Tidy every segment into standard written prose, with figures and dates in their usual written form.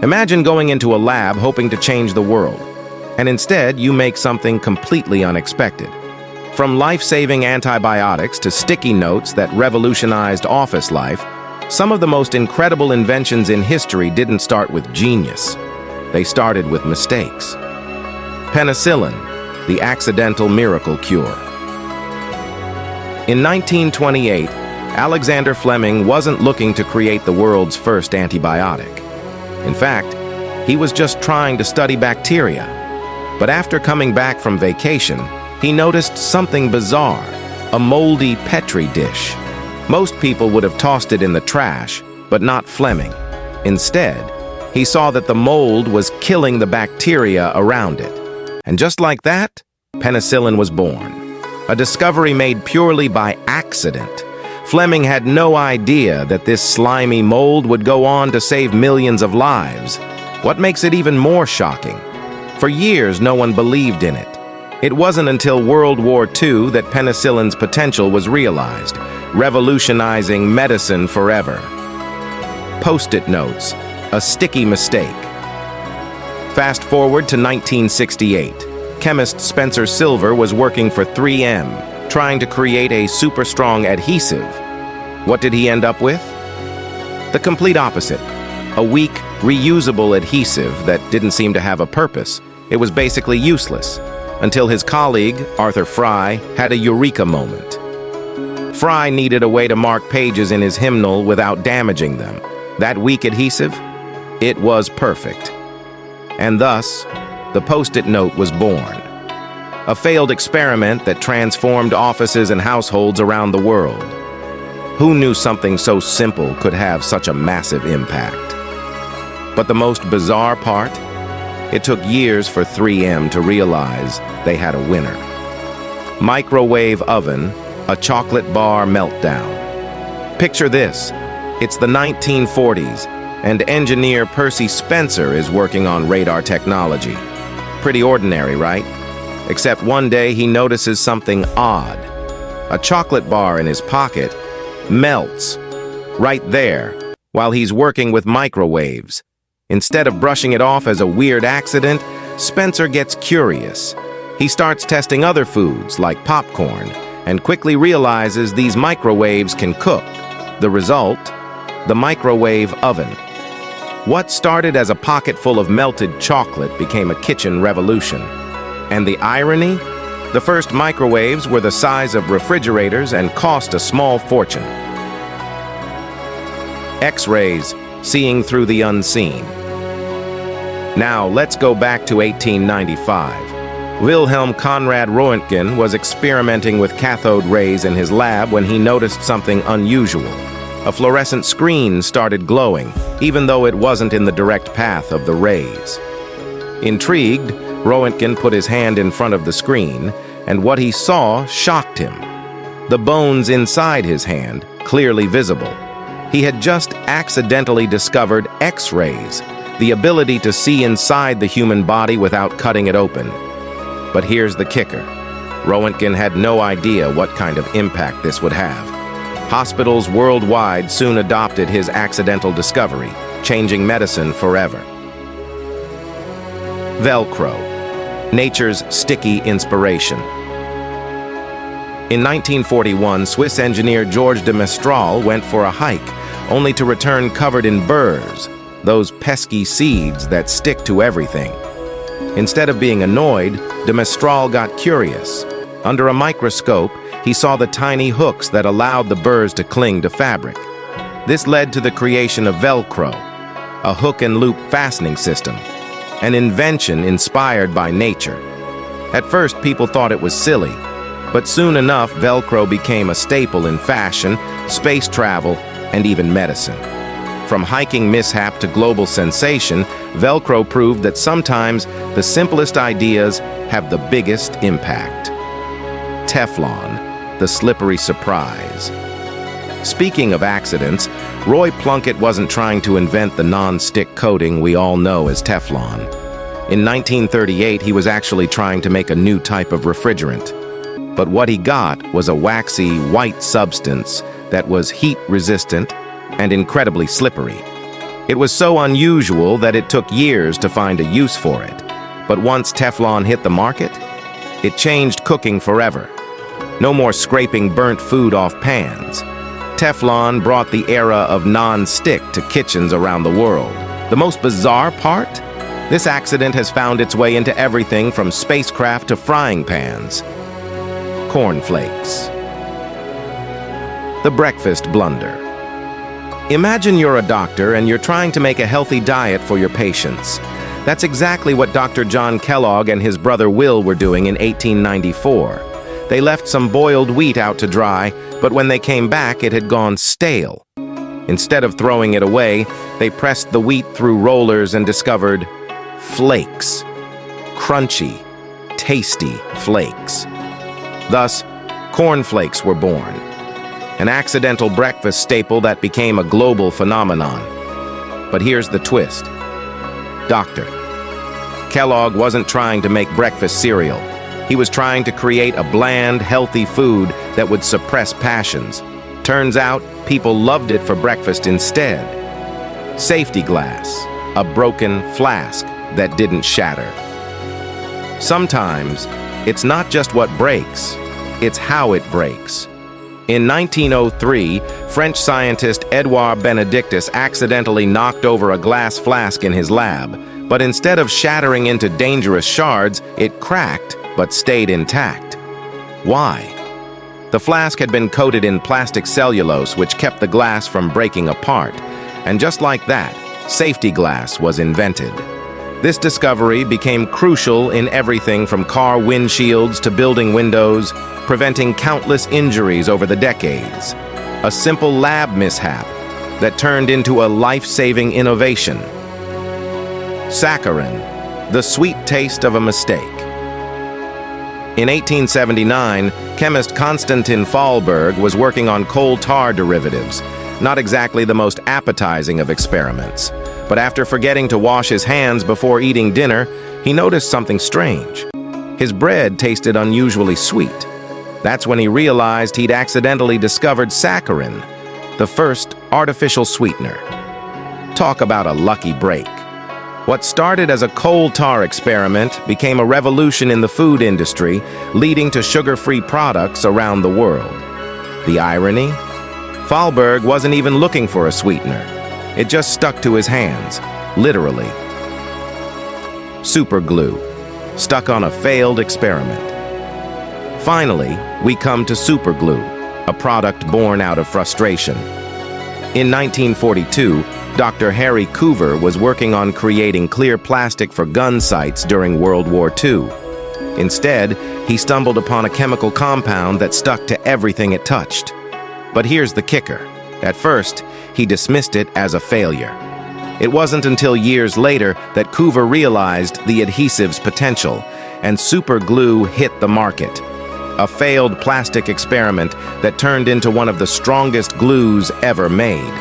Imagine going into a lab hoping to change the world, and instead you make something completely unexpected. From life-saving antibiotics to sticky notes that revolutionized office life, some of the most incredible inventions in history didn't start with genius. They started with mistakes. Penicillin, the accidental miracle cure. In 1928, Alexander Fleming wasn't looking to create the world's first antibiotic. In fact, he was just trying to study bacteria. But after coming back from vacation, he noticed something bizarre, a moldy petri dish. Most people would have tossed it in the trash, but not Fleming. Instead, he saw that the mold was killing the bacteria around it. And just like that, penicillin was born. A discovery made purely by accident. Fleming had no idea that this slimy mold would go on to save millions of lives. What makes it even more shocking? For years, no one believed in it. It wasn't until World War II that penicillin's potential was realized, revolutionizing medicine forever. Postit Notes, a sticky mistake. Fast forward to 1968. Chemist Spencer Silver was working for 3M, trying to create a super strong adhesive. What did he end up with? The complete opposite. A weak, reusable adhesive that didn't seem to have a purpose. It was basically useless, until his colleague, Arthur Fry, had a eureka moment. Fry needed a way to mark pages in his hymnal without damaging them. That weak adhesive? It was perfect. And thus, the Post-it note was born. A failed experiment that transformed offices and households around the world. Who knew something so simple could have such a massive impact? But the most bizarre part? It took years for 3M to realize they had a winner. Microwave oven, a chocolate bar meltdown. Picture this. It's the 1940s, and engineer Percy Spencer is working on radar technology. Pretty ordinary, right? Except one day he notices something odd. A chocolate bar in his pocket melts right there while he's working with microwaves. Instead of brushing it off as a weird accident, Spencer gets curious. He starts testing other foods like popcorn and quickly realizes these microwaves can cook. The result? The microwave oven. What started as a pocket full of melted chocolate became a kitchen revolution. And the irony? The first microwaves were the size of refrigerators and cost a small fortune. X-rays, seeing through the unseen. Now, let's go back to 1895. Wilhelm Conrad Röntgen was experimenting with cathode rays in his lab when he noticed something unusual. A fluorescent screen started glowing, even though it wasn't in the direct path of the rays. Intrigued, Röntgen put his hand in front of the screen, and what he saw shocked him. The bones inside his hand, clearly visible. He had just accidentally discovered X-rays, the ability to see inside the human body without cutting it open. But here's the kicker. Röntgen had no idea what kind of impact this would have. Hospitals worldwide soon adopted his accidental discovery, changing medicine forever. Velcro, nature's sticky inspiration. In 1941, Swiss engineer Georges de Mestral went for a hike, only to return covered in burrs, those pesky seeds that stick to everything. Instead of being annoyed, de Mestral got curious. Under a microscope, he saw the tiny hooks that allowed the burrs to cling to fabric. This led to the creation of Velcro, a hook-and-loop fastening system, an invention inspired by nature. At first, people thought it was silly, but soon enough, Velcro became a staple in fashion, space travel, and even medicine. From hiking mishap to global sensation, Velcro proved that sometimes the simplest ideas have the biggest impact. Teflon, the slippery surprise. Speaking of accidents, Roy Plunkett wasn't trying to invent the non-stick coating we all know as Teflon. In 1938, he was actually trying to make a new type of refrigerant. But what he got was a waxy, white substance that was heat-resistant and incredibly slippery. It was so unusual that it took years to find a use for it. But once Teflon hit the market, it changed cooking forever. No more scraping burnt food off pans. Teflon brought the era of non-stick to kitchens around the world. The most bizarre part? This accident has found its way into everything from spacecraft to frying pans. Cornflakes. The breakfast blunder. Imagine you're a doctor and you're trying to make a healthy diet for your patients. That's exactly what Dr. John Kellogg and his brother Will were doing in 1894. They left some boiled wheat out to dry, but when they came back, it had gone stale. Instead of throwing it away, they pressed the wheat through rollers and discovered flakes. Crunchy, tasty flakes. Thus, cornflakes were born. An accidental breakfast staple that became a global phenomenon. But here's the twist. Dr. Kellogg wasn't trying to make breakfast cereal. He was trying to create a bland, healthy food that would suppress passions. Turns out, people loved it for breakfast instead. Safety glass, a broken flask that didn't shatter. Sometimes, it's not just what breaks, it's how it breaks. In 1903, French scientist Edouard Benedictus accidentally knocked over a glass flask in his lab, but instead of shattering into dangerous shards, it cracked but stayed intact. Why? The flask had been coated in plastic cellulose, which kept the glass from breaking apart. And just like that, safety glass was invented. This discovery became crucial in everything from car windshields to building windows, preventing countless injuries over the decades. A simple lab mishap that turned into a life-saving innovation. Sacarin, the sweet taste of a mistake. In 1879, chemist Konstantin Fahlberg was working on coal tar derivatives, not exactly the most appetizing of experiments. But after forgetting to wash his hands before eating dinner, he noticed something strange. His bread tasted unusually sweet. That's when he realized he'd accidentally discovered saccharin, the first artificial sweetener. Talk about a lucky break. What started as a coal tar experiment became a revolution in the food industry, leading to sugar-free products around the world. The irony? Fahlberg wasn't even looking for a sweetener. It just stuck to his hands, literally. Superglue, stuck on a failed experiment. Finally, we come to Superglue, a product born out of frustration. In 1942, Dr. Harry Coover was working on creating clear plastic for gun sights during World War II. Instead, he stumbled upon a chemical compound that stuck to everything it touched. But here's the kicker. At first, he dismissed it as a failure. It wasn't until years later that Coover realized the adhesive's potential, and Superglue hit the market. A failed plastic experiment that turned into one of the strongest glues ever made.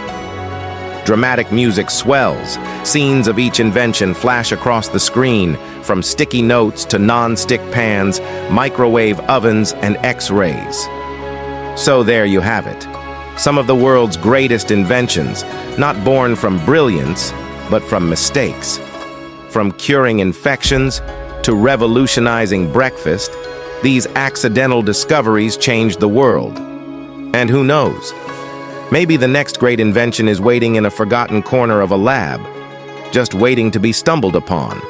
Dramatic music swells. Scenes of each invention flash across the screen, from sticky notes to non-stick pans, microwave ovens, and Xrays. So there you have it. Some of the world's greatest inventions, not born from brilliance, but from mistakes. From curing infections to revolutionizing breakfast, these accidental discoveries changed the world. And who knows? Maybe the next great invention is waiting in a forgotten corner of a lab, just waiting to be stumbled upon.